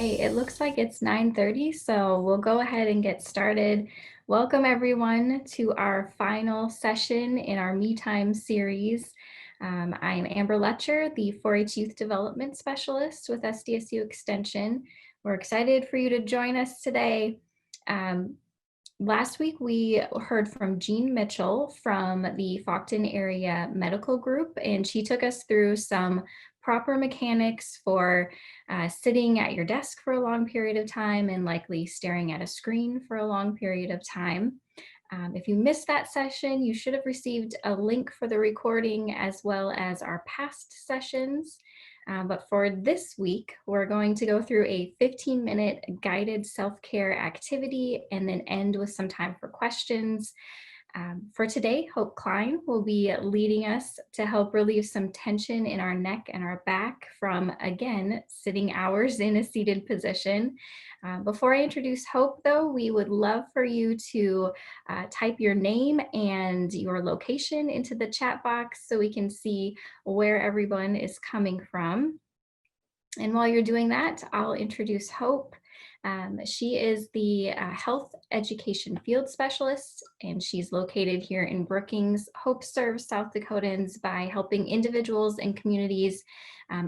right, it looks like it's 9:30, so we'll go ahead and get started. Welcome everyone to our final session in our Me Time series. I am Amber Letcher, the 4-H Youth Development Specialist with SDSU Extension. We're excited for you to join us today. Last week, we heard from Jean Mitchell from the Fawkton Area Medical Group, and she took us through some proper mechanics for sitting at your desk for a long period of time and likely staring at a screen for a long period of time. If you missed that session, you should have received a link for the recording as well as our past sessions. But for this week, we're going to go through a 15-minute guided self-care activity and then end with some time for questions. For today, Hope Kleine will be leading us to help relieve some tension in our neck and our back from, again, sitting hours in a seated position. Before I introduce Hope, though, we would love for you to type your name and your location into the chat box so we can see where everyone is coming from. And while you're doing that, I'll introduce Hope. She is the Health Education Field Specialist, and she's located here in Brookings. Hope serves South Dakotans by helping individuals and communities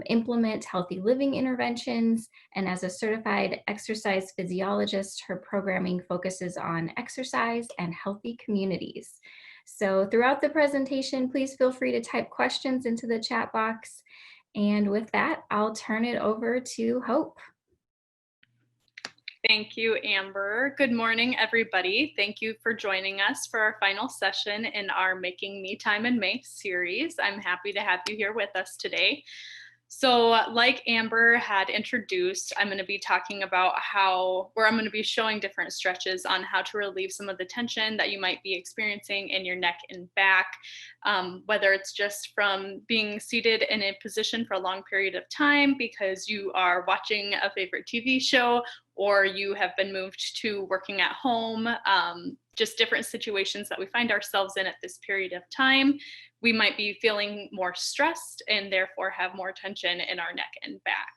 implement healthy living interventions. And as a certified exercise physiologist, her programming focuses on exercise and healthy communities. So throughout the presentation, please feel free to type questions into the chat box. And with that, I'll turn it over to Hope. Thank you, Amber. Good morning, everybody. Thank you for joining us for our final session in our Making Me Time in May series. I'm happy to have you here with us today. So like Amber had introduced, I'm going to be talking about I'm going to be showing different stretches on how to relieve some of the tension that you might be experiencing in your neck and back, whether it's just from being seated in a position for a long period of time because you are watching a favorite TV show or you have been moved to working at home, just different situations that we find ourselves in at this period of time. We might be feeling more stressed and therefore have more tension in our neck and back.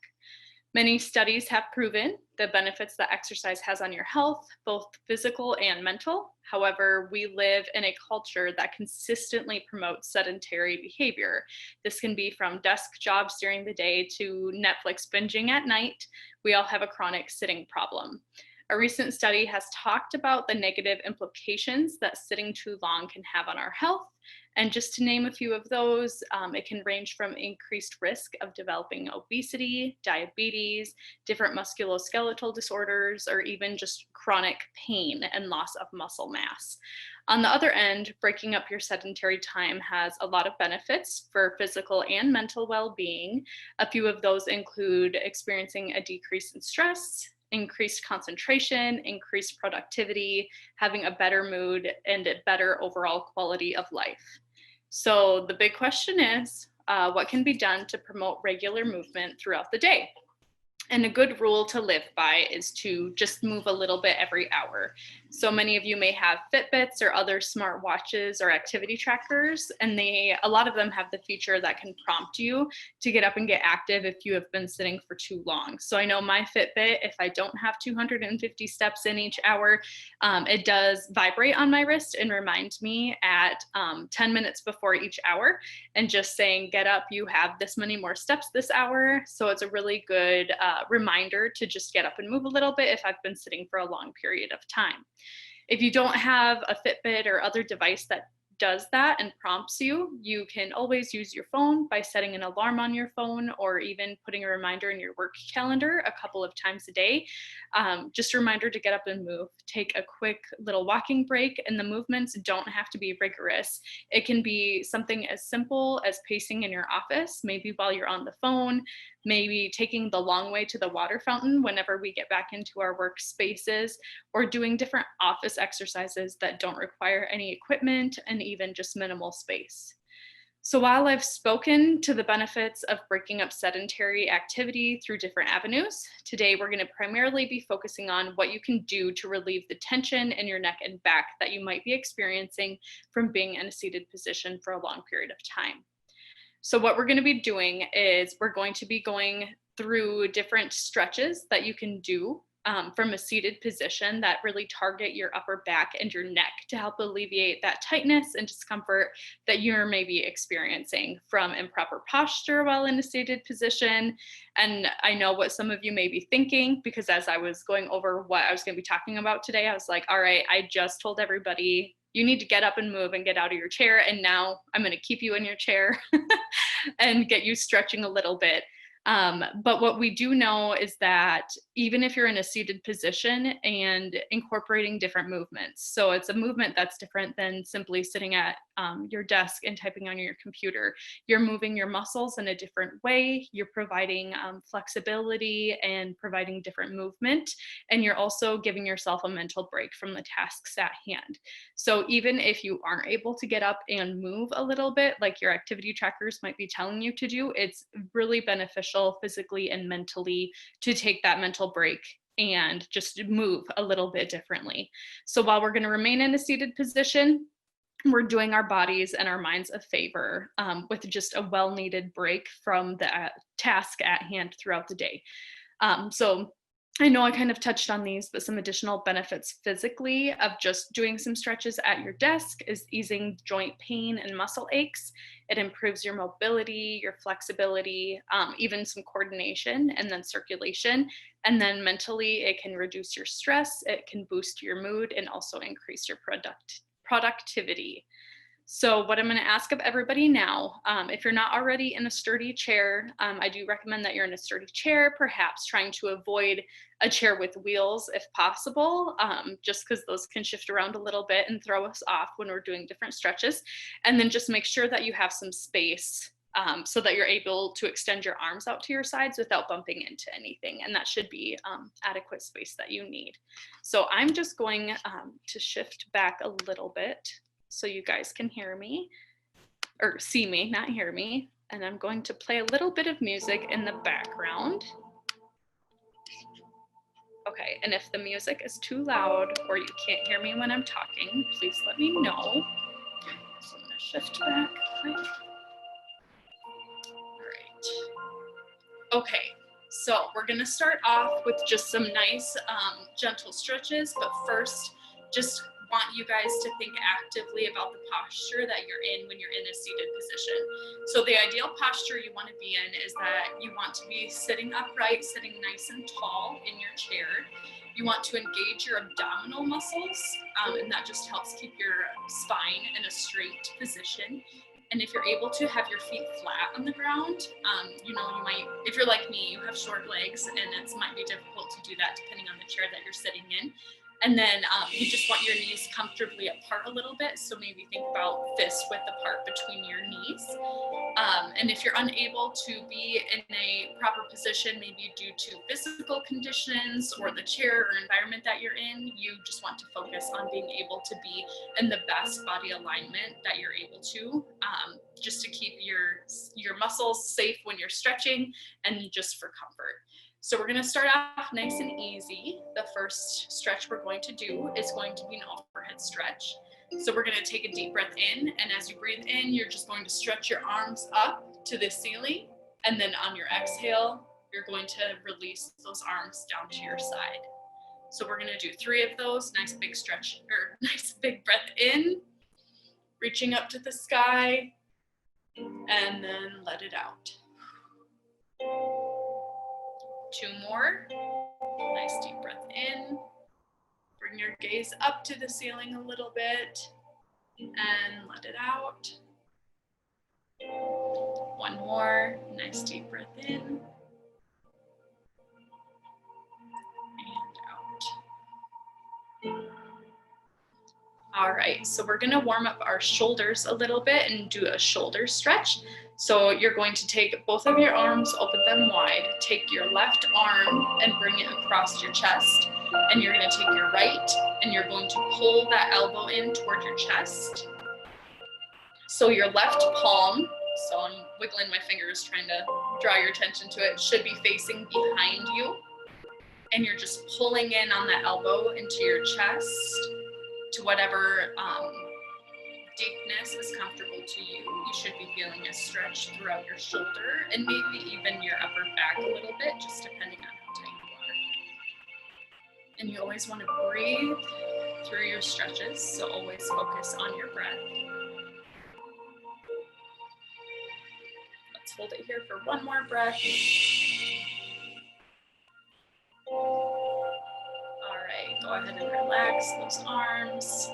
Many studies have proven the benefits that exercise has on your health, both physical and mental. However, we live in a culture that consistently promotes sedentary behavior. This can be from desk jobs during the day to Netflix binging at night. We all have a chronic sitting problem. A recent study has talked about the negative implications that sitting too long can have on our health. And just to name a few of those, it can range from increased risk of developing obesity, diabetes, different musculoskeletal disorders, or even just chronic pain and loss of muscle mass. On the other end, breaking up your sedentary time has a lot of benefits for physical and mental well-being. A few of those include experiencing a decrease in stress, increased concentration, increased productivity, having a better mood, and a better overall quality of life. So the big question is, what can be done to promote regular movement throughout the day? And a good rule to live by is to just move a little bit every hour. So many of you may have Fitbits or other smart watches or activity trackers, and a lot of them have the feature that can prompt you to get up and get active if you have been sitting for too long. So I know my Fitbit, if I don't have 250 steps in each hour, it does vibrate on my wrist and remind me at 10 minutes before each hour, and just saying, get up, you have this many more steps this hour. So it's a really good reminder to just get up and move a little bit if I've been sitting for a long period of time. If you don't have a Fitbit or other device that does that and prompts you, you can always use your phone by setting an alarm on your phone or even putting a reminder in your work calendar a couple of times a day. Just a reminder to get up and move. Take a quick little walking break, and the movements don't have to be rigorous. It can be something as simple as pacing in your office, maybe while you're on the phone, maybe taking the long way to the water fountain whenever we get back into our workspaces, or doing different office exercises that don't require any equipment and even just minimal space. So while I've spoken to the benefits of breaking up sedentary activity through different avenues, today we're going to primarily be focusing on what you can do to relieve the tension in your neck and back that you might be experiencing from being in a seated position for a long period of time. So what we're going to be doing is we're going to be going through different stretches that you can do from a seated position that really target your upper back and your neck to help alleviate that tightness and discomfort that you're maybe experiencing from improper posture while in a seated position. And I know what some of you may be thinking, because as I was going over what I was going to be talking about today, I was like, all right, I just told everybody you need to get up and move and get out of your chair. And now I'm going to keep you in your chair and get you stretching a little bit. But what we do know is that even if you're in a seated position and incorporating different movements, so it's a movement that's different than simply sitting at your desk and typing on your computer. You're moving your muscles in a different way. You're providing flexibility and providing different movement. And you're also giving yourself a mental break from the tasks at hand. So even if you aren't able to get up and move a little bit, like your activity trackers might be telling you to do, it's really beneficial physically and mentally to take that mental break and just move a little bit differently. So while we're going to remain in a seated position, we're doing our bodies and our minds a favor with just a well-needed break from the task at hand throughout the day. So I know I kind of touched on these, but some additional benefits physically of just doing some stretches at your desk is easing joint pain and muscle aches. It improves your mobility, your flexibility, even some coordination and then circulation. And then mentally, it can reduce your stress, it can boost your mood, and also increase your productivity. So what I'm going to ask of everybody now, if you're not already in a sturdy chair, I do recommend that you're in a sturdy chair, perhaps trying to avoid a chair with wheels if possible, just because those can shift around a little bit and throw us off when we're doing different stretches. And then just make sure that you have some space so that you're able to extend your arms out to your sides without bumping into anything. And that should be adequate space that you need. So I'm just going to shift back a little bit so you guys can hear me, or see me, not hear me. And I'm going to play a little bit of music in the background. Okay, and if the music is too loud or you can't hear me when I'm talking, please let me know. So I'm gonna shift back. All right. Okay, so we're gonna start off with just some nice gentle stretches, but first, just want you guys to think actively about the posture that you're in when you're in a seated position. So the ideal posture you want to be in is that you want to be sitting upright, sitting nice and tall in your chair. You want to engage your abdominal muscles, and that just helps keep your spine in a straight position. And if you're able to have your feet flat on the ground, you might, if you're like me, you have short legs, and it might be difficult to do that depending on the chair that you're sitting in. And then you just want your knees comfortably apart a little bit. So maybe think about fist width apart between your knees. And if you're unable to be in a proper position, maybe due to physical conditions or the chair or environment that you're in, you just want to focus on being able to be in the best body alignment that you're able to, just to keep your muscles safe when you're stretching and just for comfort. So we're going to start off nice and easy. The first stretch we're going to do is going to be an overhead stretch. So we're going to take a deep breath in, and as you breathe in, you're just going to stretch your arms up to the ceiling, and then on your exhale, you're going to release those arms down to your side. So we're going to do 3 of those. Nice big stretch, or nice big breath in, reaching up to the sky, and then let it out. 2 more. Nice deep breath in. Bring your gaze up to the ceiling a little bit and let it out. 1 more. Nice deep breath in and out. All right, so we're going to warm up our shoulders a little bit and do a shoulder stretch. So you're going to take both of your arms, open them wide, take your left arm and bring it across your chest. And you're going to take your right and you're going to pull that elbow in toward your chest. So your left palm, so I'm wiggling my fingers trying to draw your attention to it, should be facing behind you. And you're just pulling in on that elbow into your chest to whatever deepness is comfortable to you. You should be feeling a stretch throughout your shoulder and maybe even your upper back a little bit, just depending on how tight you are. And you always want to breathe through your stretches, so always focus on your breath. Let's hold it here for one more breath. All right, go ahead and relax those arms.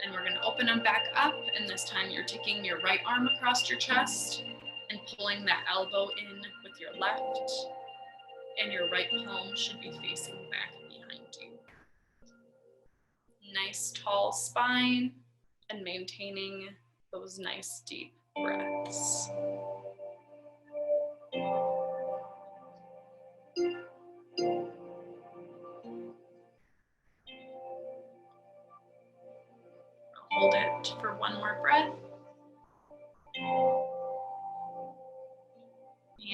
And we're going to open them back up, and this time you're taking your right arm across your chest and pulling that elbow in with your left, and your right palm should be facing back behind you. Nice tall spine and maintaining those nice deep breaths. Hold it for one more breath.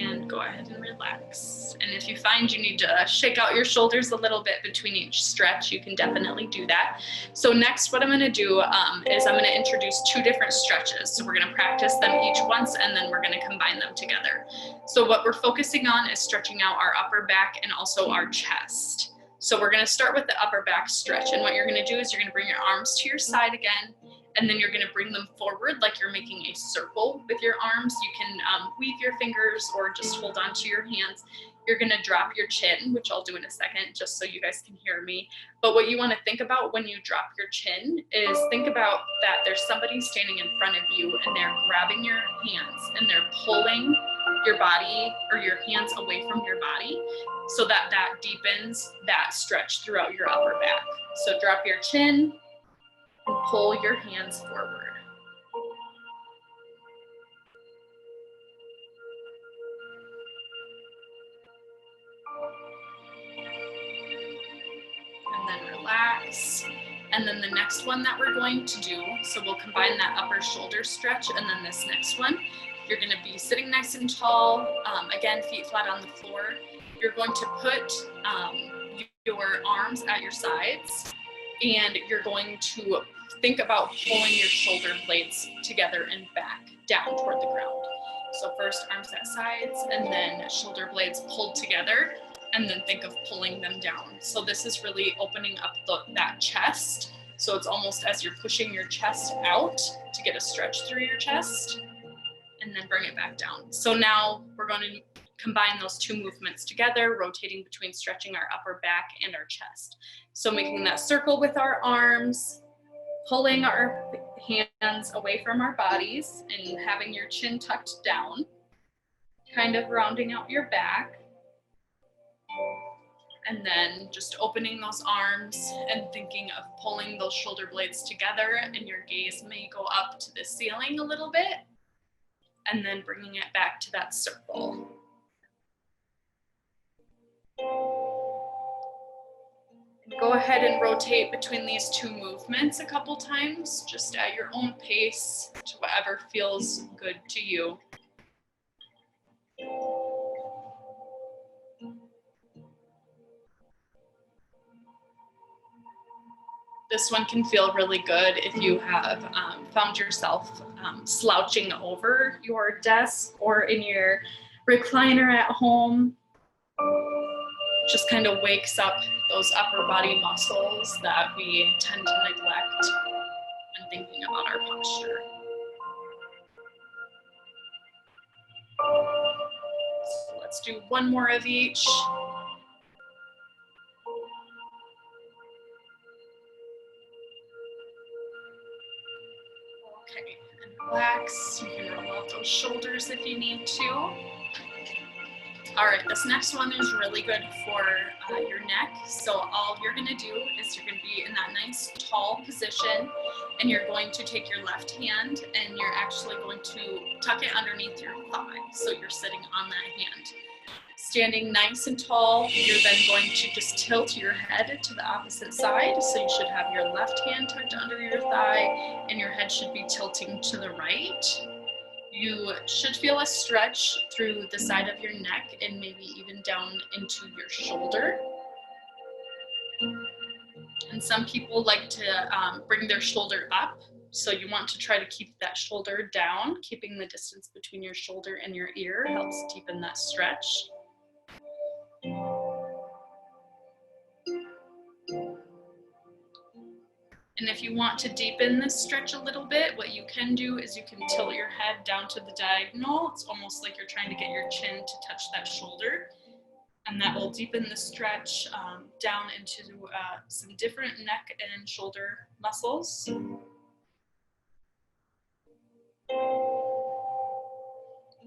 And go ahead and relax. And if you find you need to shake out your shoulders a little bit between each stretch, you can definitely do that. So next, what I'm going to do is I'm going to introduce two different stretches. So we're going to practice them each once, and then we're going to combine them together. So what we're focusing on is stretching out our upper back and also our chest. So we're going to start with the upper back stretch. And what you're going to do is you're going to bring your arms to your side again, and then you're going to bring them forward like you're making a circle with your arms. You can weave your fingers or just hold on to your hands. You're going to drop your chin, which I'll do in a second, just so you guys can hear me. But what you want to think about when you drop your chin is think about that there's somebody standing in front of you, and they're grabbing your hands and they're pulling your body or your hands away from your body, so that that deepens that stretch throughout your upper back. So drop your chin and pull your hands forward. And then relax. And then the next one that we're going to do, so we'll combine that upper shoulder stretch and then this next one. You're going to be sitting nice and tall, again, feet flat on the floor. You're going to put your arms at your sides, and you're going to think about pulling your shoulder blades together and back down toward the ground. So first arms at sides, and then shoulder blades pulled together, and then think of pulling them down. So this is really opening up that chest. So it's almost as you're pushing your chest out to get a stretch through your chest, and then bring it back down. So now we're going to combine those two movements together, rotating between stretching our upper back and our chest. So making that circle with our arms, pulling our hands away from our bodies and having your chin tucked down, kind of rounding out your back. And then just opening those arms and thinking of pulling those shoulder blades together, and your gaze may go up to the ceiling a little bit, and then bringing it back to that circle. Go ahead and rotate between these two movements a couple times, just at your own pace, to whatever feels good to you. This one can feel really good if you have found yourself slouching over your desk or in your recliner at home. Just kind of wakes up those upper body muscles that we tend to neglect when thinking about our posture. So let's do one more of each. Okay, and relax. You can roll out those shoulders if you need to. All right, this next one is really good for your neck. So all you're gonna do is you're gonna be in that nice tall position, and you're going to take your left hand and you're actually going to tuck it underneath your thigh. So you're sitting on that hand. Standing nice and tall, you're then going to just tilt your head to the opposite side. So you should have your left hand tucked under your thigh, and your head should be tilting to the right. You should feel a stretch through the side of your neck and maybe even down into your shoulder. And some people like to bring their shoulder up So you want to try to keep that shoulder down. Keeping the distance between your shoulder and your ear helps deepen that stretch. And if you want to deepen this stretch a little bit, what you can do is you can tilt your head down to the diagonal. It's almost like you're trying to get your chin to touch that shoulder. And that will deepen the stretch down into some different neck and shoulder muscles.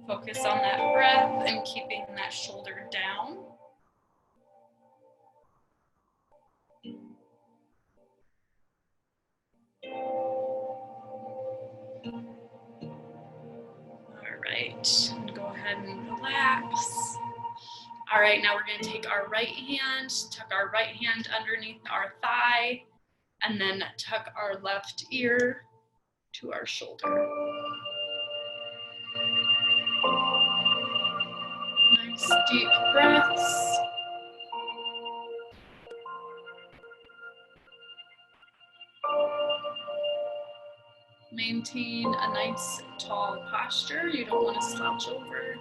Focus on that breath and keeping that shoulder down. All right, go ahead and relax. All right, now we're going to take our right hand, tuck our right hand underneath our thigh, and then tuck our left ear to our shoulder. Nice deep breaths. Maintain a nice tall posture. You don't want to slouch over.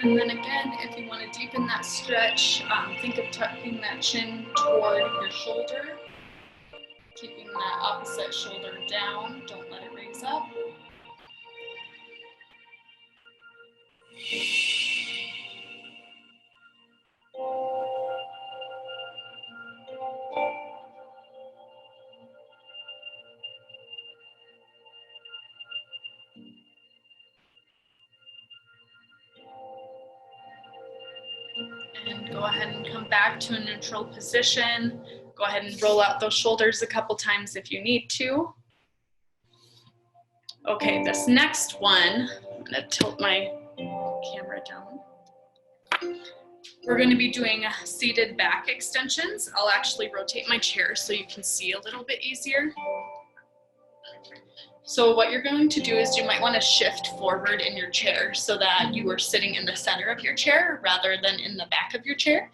And then again, if you want to deepen that stretch, think of tucking that chin toward your shoulder, keeping that opposite shoulder down. Don't let it raise up. And go ahead and come back to a neutral position. Go ahead and roll out those shoulders a couple times if you need to. Okay, this next one, I'm gonna tilt my camera down. We're gonna be doing seated back extensions. I'll actually rotate my chair so you can see a little bit easier. So what you're going to do is you might want to shift forward in your chair so that you are sitting in the center of your chair rather than in the back of your chair.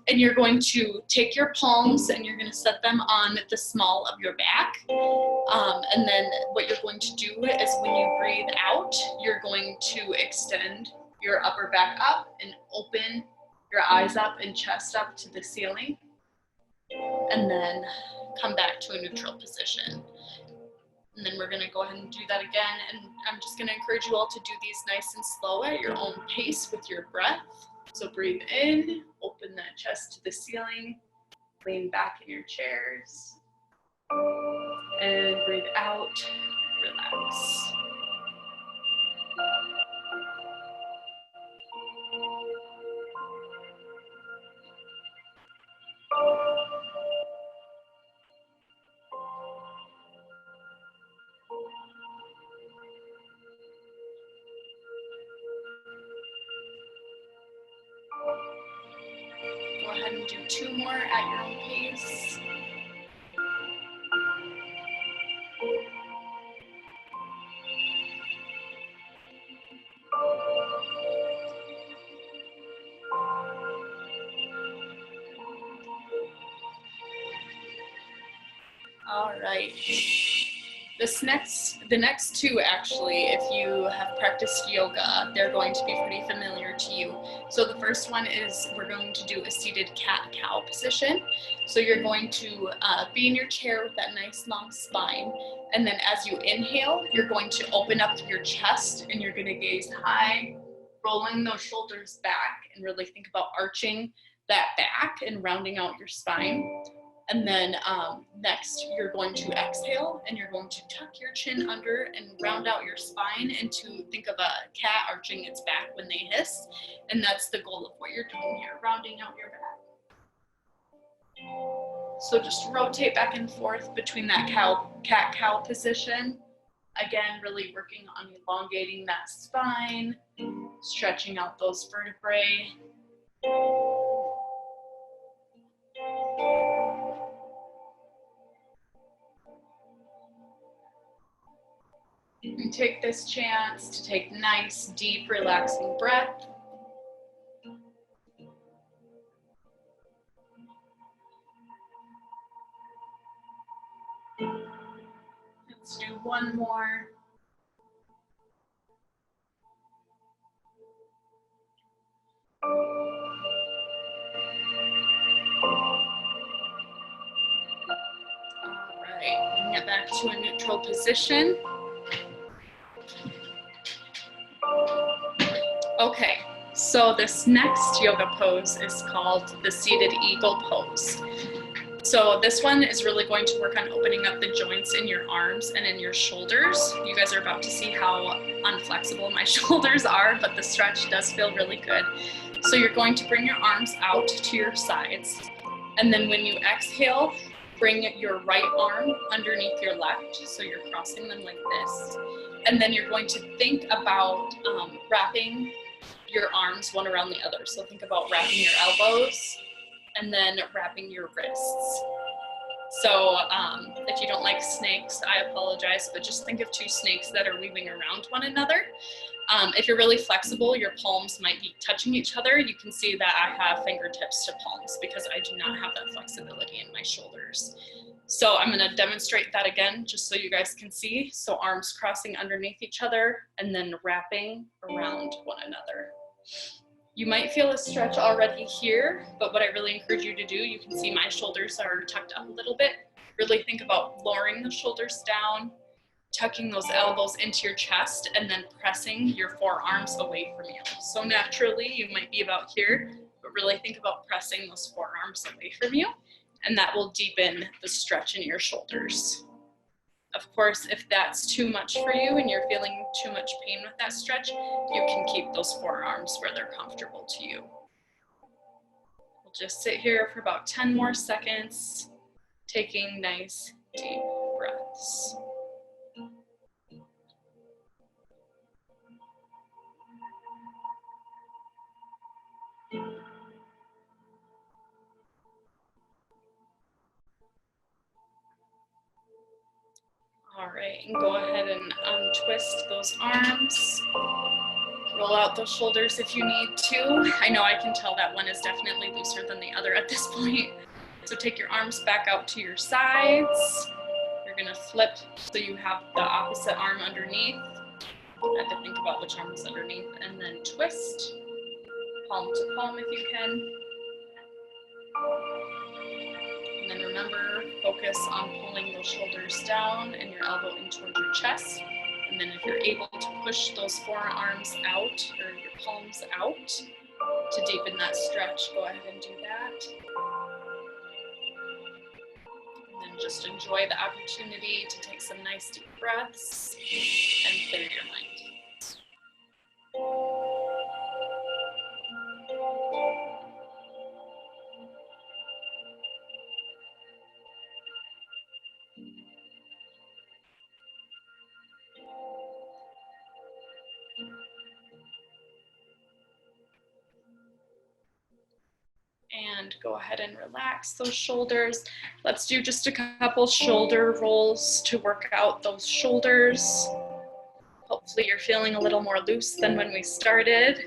And you're going to take your palms and you're going to set them on the small of your back. And then what you're going to do is when you breathe out, you're going to extend your upper back up and open your eyes up and chest up to the ceiling. And then come back to a neutral position. And then we're gonna go ahead and do that again. And I'm just gonna encourage you all to do these nice and slow at your own pace with your breath. So breathe in, open that chest to the ceiling, lean back in your chairs. And breathe out, relax. Go ahead and do 2 more at your own pace. All right. The next 2 actually, if you have practiced yoga, they're going to be pretty familiar to you. So the first one is we're going to do a seated cat-cow position. So you're going to be in your chair with that nice long spine. And then as you inhale, you're going to open up your chest and you're going to gaze high, rolling those shoulders back and really think about arching that back and rounding out your spine. And then next, you're going to exhale and you're going to tuck your chin under and round out your spine and to think of a cat arching its back when they hiss. And that's the goal of what you're doing here, rounding out your back. So just rotate back and forth between that cat-cow position. Again, really working on elongating that spine, stretching out those vertebrae. And take this chance to take nice, deep, relaxing breath. Let's do one more. All right, bring it back to a neutral position. Okay, so this next yoga pose is called the seated eagle pose. So this one is really going to work on opening up the joints in your arms and in your shoulders. You guys are about to see how unflexible my shoulders are, but the stretch does feel really good. So you're going to bring your arms out to your sides. And then when you exhale, bring your right arm underneath your left. So you're crossing them like this. And then you're going to think about wrapping your arms one around the other. So think about wrapping your elbows and then wrapping your wrists. So if you don't like snakes, I apologize, but just think of two snakes that are weaving around one another. If you're really flexible, your palms might be touching each other. You can see that I have fingertips to palms because I do not have that flexibility in my shoulders. So I'm gonna demonstrate that again, just so you guys can see. So arms crossing underneath each other and then wrapping around one another. You might feel a stretch already here, but what I really encourage you to do, you can see my shoulders are tucked up a little bit. Really think about lowering the shoulders down, tucking those elbows into your chest, and then pressing your forearms away from you. So naturally, you might be about here, but really think about pressing those forearms away from you, and that will deepen the stretch in your shoulders. Of course, if that's too much for you and you're feeling too much pain with that stretch, you can keep those forearms where they're comfortable to you. We'll just sit here for about 10 more seconds, taking nice, deep breaths. All right, and go ahead and untwist those arms. Roll out those shoulders if you need to. I know I can tell that one is definitely looser than the other at this point. So take your arms back out to your sides. You're gonna flip so you have the opposite arm underneath. I have to think about which arm is underneath, and then twist, palm to palm if you can. And then remember, focus on pulling those shoulders down and your elbow in towards your chest. And then if you're able to push those forearms out or your palms out to deepen that stretch, go ahead and do that. And then just enjoy the opportunity to take some nice deep breaths and clear your mind. And go ahead and relax those shoulders. Let's do just a couple shoulder rolls to work out those shoulders. Hopefully you're feeling a little more loose than when we started.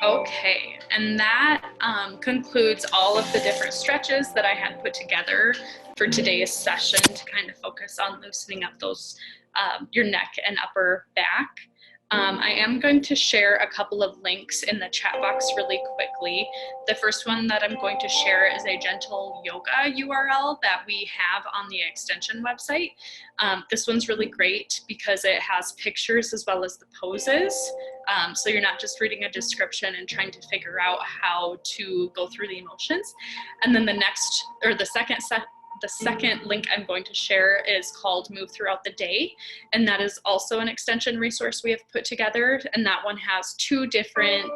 Okay, and that concludes all of the different stretches that I had put together for today's session to kind of focus on loosening up those your neck and upper back. I am going to share a couple of links in the chat box really quickly. The first one that I'm going to share is a gentle yoga URL that we have on the extension website. This one's really great because it has pictures as well as the poses. So you're not just reading a description and trying to figure out how to go through the emotions. And then the second link I'm going to share is called Move Throughout the Day, and that is also an extension resource we have put together, and that one has two different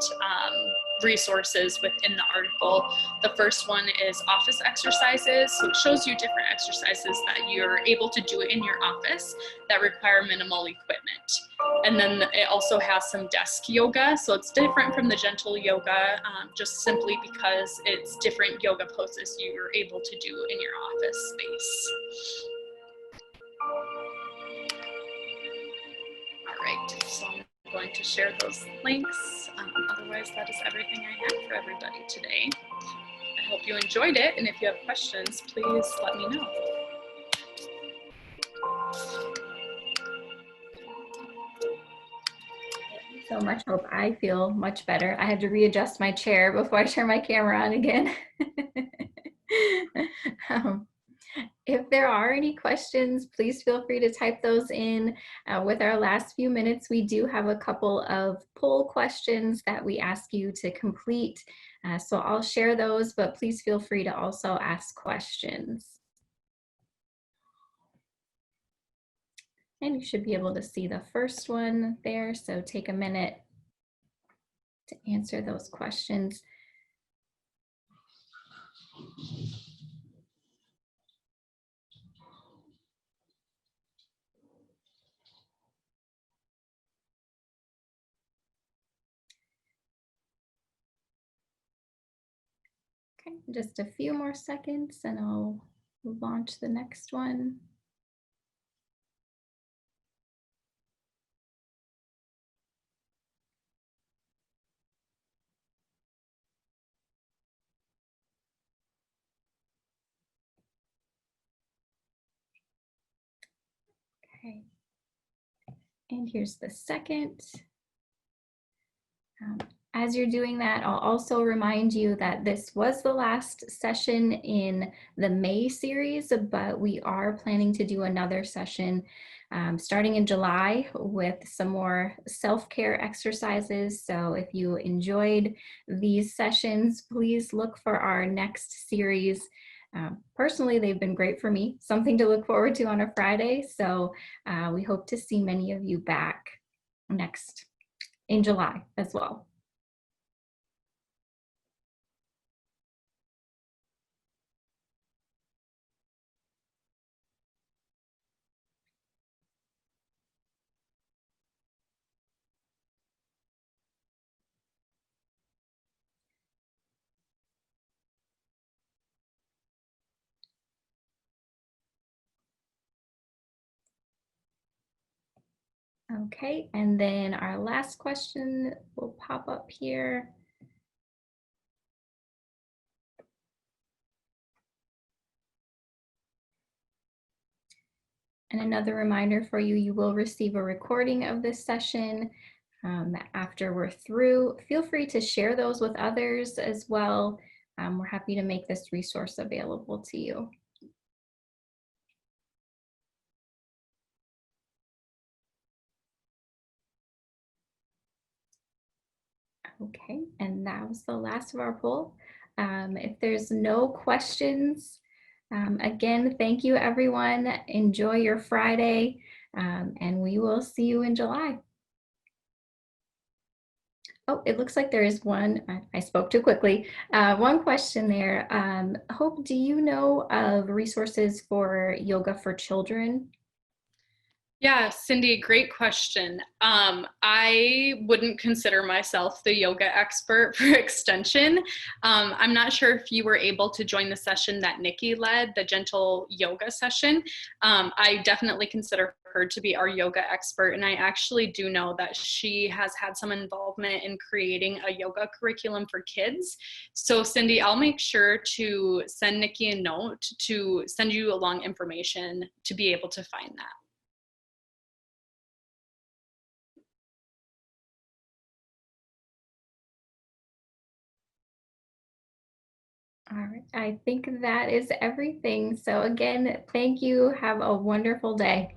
resources within the article. The first one is office exercises. So it shows you different exercises that you're able to do in your office that require minimal equipment. And then it also has some desk yoga. So it's different from the gentle yoga, just simply because it's different yoga poses you're able to do in your office space. All right, so I'm going to share those links. Otherwise, that is everything I have for everybody today. I hope you enjoyed it, and if you have questions, please let me know. So much, Hope. I feel much better. I had to readjust my chair before I turn my camera on again. If there are any questions, please feel free to type those in. With our last few minutes, we do have a couple of poll questions that we ask you to complete. So I'll share those, but please feel free to also ask questions. And you should be able to see the first one there. So take a minute to answer those questions. Okay, just a few more seconds and I'll launch the next one. Okay, and here's the second. As you're doing that, I'll also remind you that this was the last session in the May series, but we are planning to do another session starting in July with some more self-care exercises. So if you enjoyed these sessions, please look for our next series. Personally, they've been great for me, something to look forward to on a Friday. So we hope to see many of you back next in July as well. Okay, and then our last question will pop up here. And another reminder for you, you will receive a recording of this session after we're through. Feel free to share those with others as well. We're happy to make this resource available to you. Okay, and that was the last of our poll. If there's no questions, again, thank you everyone. Enjoy your Friday, and we will see you in July. Oh, it looks like there is one. I spoke too quickly. One question there. Hope, do you know of resources for yoga for children? Yeah, Cindy, great question. I wouldn't consider myself the yoga expert for Extension. I'm not sure if you were able to join the session that Nikki led, the gentle yoga session. I definitely consider her to be our yoga expert, and I actually do know that she has had some involvement in creating a yoga curriculum for kids. So Cindy, I'll make sure to send Nikki a note to send you along information to be able to find that. All right, I think that is everything. So again, thank you. Have a wonderful day.